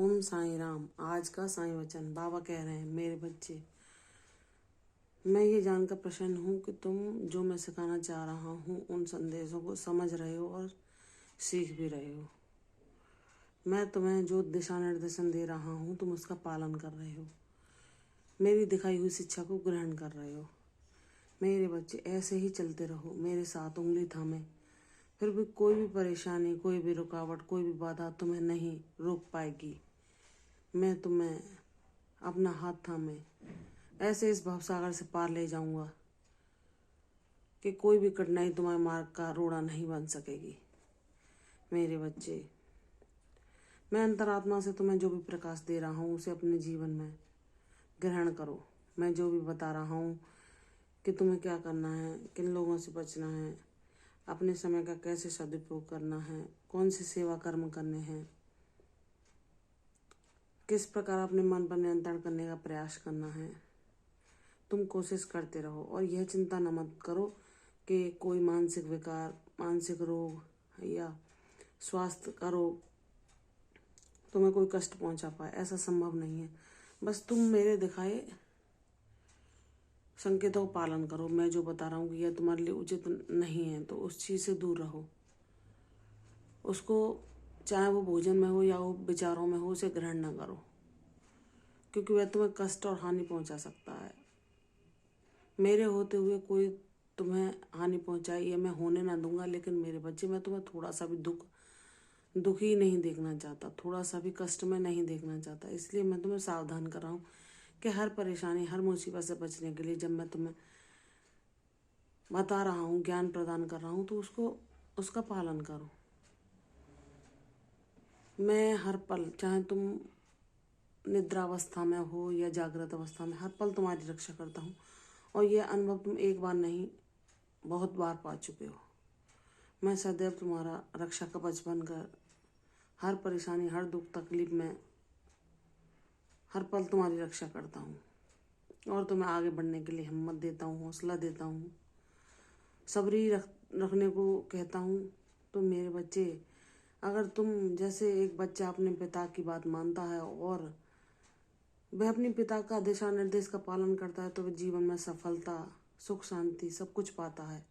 ओम साईं राम। आज का साईं वचन। बाबा कह रहे हैं, मेरे बच्चे, मैं ये जानकर प्रसन्न हूँ कि तुम जो मैं सिखाना चाह रहा हूँ उन संदेशों को समझ रहे हो और सीख भी रहे हो। मैं तुम्हें जो दिशा निर्देशन दे रहा हूँ तुम उसका पालन कर रहे हो, मेरी दिखाई हुई शिक्षा को ग्रहण कर रहे हो। मेरे बच्चे, ऐसे ही चलते रहो मेरे साथ उंगली थामे। फिर भी कोई भी परेशानी, कोई भी रुकावट, कोई भी बाधा तुम्हें नहीं रोक पाएगी। मैं तुम्हें अपना हाथ थामे ऐसे इस भवसागर से पार ले जाऊंगा कि कोई भी कठिनाई तुम्हारे मार्ग का रोड़ा नहीं बन सकेगी। मेरे बच्चे, मैं अंतरात्मा से तुम्हें जो भी प्रकाश दे रहा हूँ उसे अपने जीवन में ग्रहण करो। मैं जो भी बता रहा हूँ कि तुम्हें क्या करना है, किन लोगों से बचना है, अपने समय का कैसे सदुपयोग करना है, कौन से सेवा कर्म करने हैं, किस प्रकार अपने मन पर नियंत्रण करने का प्रयास करना है, तुम कोशिश करते रहो। और यह चिंता न मत करो कि कोई मानसिक विकार, मानसिक रोग या स्वास्थ्य का रोग तुम्हें कोई कष्ट पहुंचा पाए, ऐसा संभव नहीं है। बस तुम मेरे दिखाए संकेतों का पालन करो। मैं जो बता रहा हूँ कि यह तुम्हारे लिए उचित नहीं है तो उस चीज़ से दूर रहो। उसको, चाहे वो भोजन में हो या वो विचारों में हो, उसे ग्रहण न करो, क्योंकि वह तुम्हें कष्ट और हानि पहुंचा सकता है। मेरे होते हुए कोई तुम्हें हानि पहुंचाए ये मैं होने ना दूंगा। लेकिन मेरे बच्चे, मैं तुम्हें थोड़ा सा भी दुखी नहीं देखना चाहता, थोड़ा सा भी कष्ट में नहीं देखना चाहता। इसलिए मैं तुम्हें सावधान कर रहा हूँ कि हर परेशानी, हर मुसीबत से बचने के लिए जब मैं तुम्हें बता रहा हूँ, ज्ञान प्रदान कर रहा हूँ, तो उसका पालन करो। मैं हर पल, चाहे तुम निद्रावस्था में हो या जागृत अवस्था में, हर पल तुम्हारी रक्षा करता हूँ। और यह अनुभव तुम एक बार नहीं, बहुत बार पा चुके हो। मैं सदैव तुम्हारा रक्षा कवच बनकर हर परेशानी, हर दुख तकलीफ में हर पल तुम्हारी रक्षा करता हूँ और तुम्हें आगे बढ़ने के लिए हिम्मत देता हूँ, हौसला देता हूँ, सबरी रखने को कहता हूँ। तो मेरे बच्चे, अगर तुम जैसे एक बच्चा अपने पिता की बात मानता है और वह अपने पिता का दिशा निर्देश का पालन करता है तो वह जीवन में सफलता, सुख, शांति सब कुछ पाता है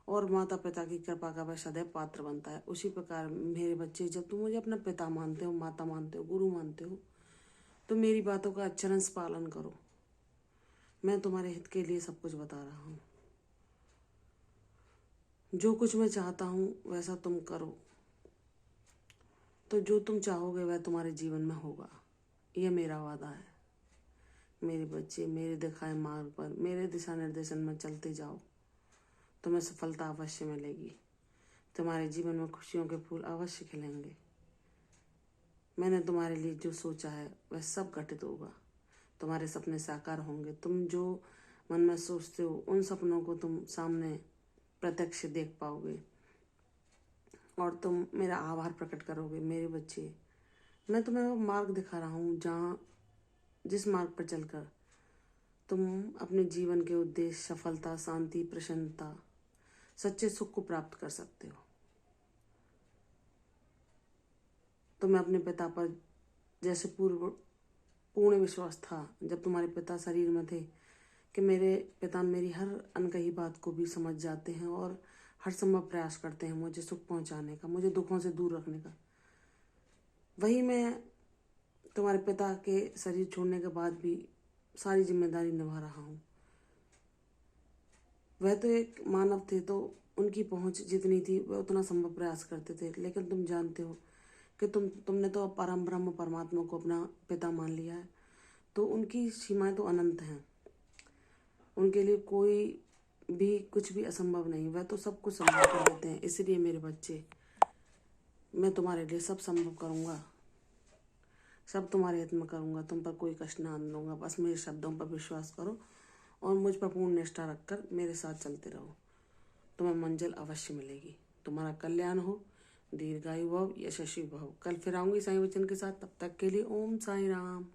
और माता पिता की कृपा का वह सदैव पात्र बनता है। उसी प्रकार मेरे बच्चे, जब तुम मुझे अपना पिता मानते हो, माता मानते हो, गुरु मानते हो, तो मेरी बातों का अक्षरशः पालन करो। मैं तुम्हारे हित के लिए सब कुछ बता रहा हूँ। जो कुछ मैं चाहता हूँ वैसा तुम करो, तो जो तुम चाहोगे वह तुम्हारे जीवन में होगा। यह मेरा वादा है। मेरे बच्चे, मेरे दिखाए मार्ग पर, मेरे दिशा निर्देशन में चलते जाओ, तुम्हें सफलता अवश्य मिलेगी। तुम्हारे जीवन में खुशियों के फूल अवश्य खिलेंगे। मैंने तुम्हारे लिए जो सोचा है वह सब घटित होगा। तुम्हारे सपने साकार होंगे। तुम जो मन में सोचते हो उन सपनों को तुम सामने प्रत्यक्ष देख पाओगे और तुम मेरा आभार प्रकट करोगे। मेरे बच्चे, मैं तुम्हें वो मार्ग दिखा रहा हूँ जिस मार्ग पर चलकर तुम अपने जीवन के उद्देश्य, सफलता, शांति, प्रसन्नता, सच्चे सुख को प्राप्त कर सकते हो। तुम्हें अपने पिता पर जैसे पूर्ण विश्वास था जब तुम्हारे पिता शरीर में थे कि मेरे पिता मेरी हर अनकही बात को भी समझ जाते हैं और हर संभव प्रयास करते हैं मुझे सुख पहुंचाने का, मुझे दुखों से दूर रखने का। वही मैं तुम्हारे पिता के शरीर छोड़ने के बाद भी सारी जिम्मेदारी निभा रहा हूँ। वह तो एक मानव थे तो उनकी पहुंच जितनी थी वह उतना संभव प्रयास करते थे। लेकिन तुम जानते हो कि तुमने तो परम ब्रह्म परमात्मा को अपना पिता मान लिया है, तो उनकी सीमाएं तो अनंत हैं। उनके लिए कोई भी कुछ भी असंभव नहीं, वह तो सब कुछ संभव कर देते हैं। इसलिए मेरे बच्चे, मैं तुम्हारे लिए सब संभव करूँगा, सब तुम्हारे हित में करूँगा। तुम पर कोई कष्ट ना आने दूंगा। बस मेरे शब्दों पर विश्वास करो और मुझ पर पूर्ण निष्ठा रखकर मेरे साथ चलते रहो। तुम्हें मंजिल अवश्य मिलेगी। तुम्हारा कल्याण हो, दीर्घायु भव, यशस्वी भव। कल फिर आऊंगी साईं वचन के साथ। तब तक के लिए ओम साईं राम।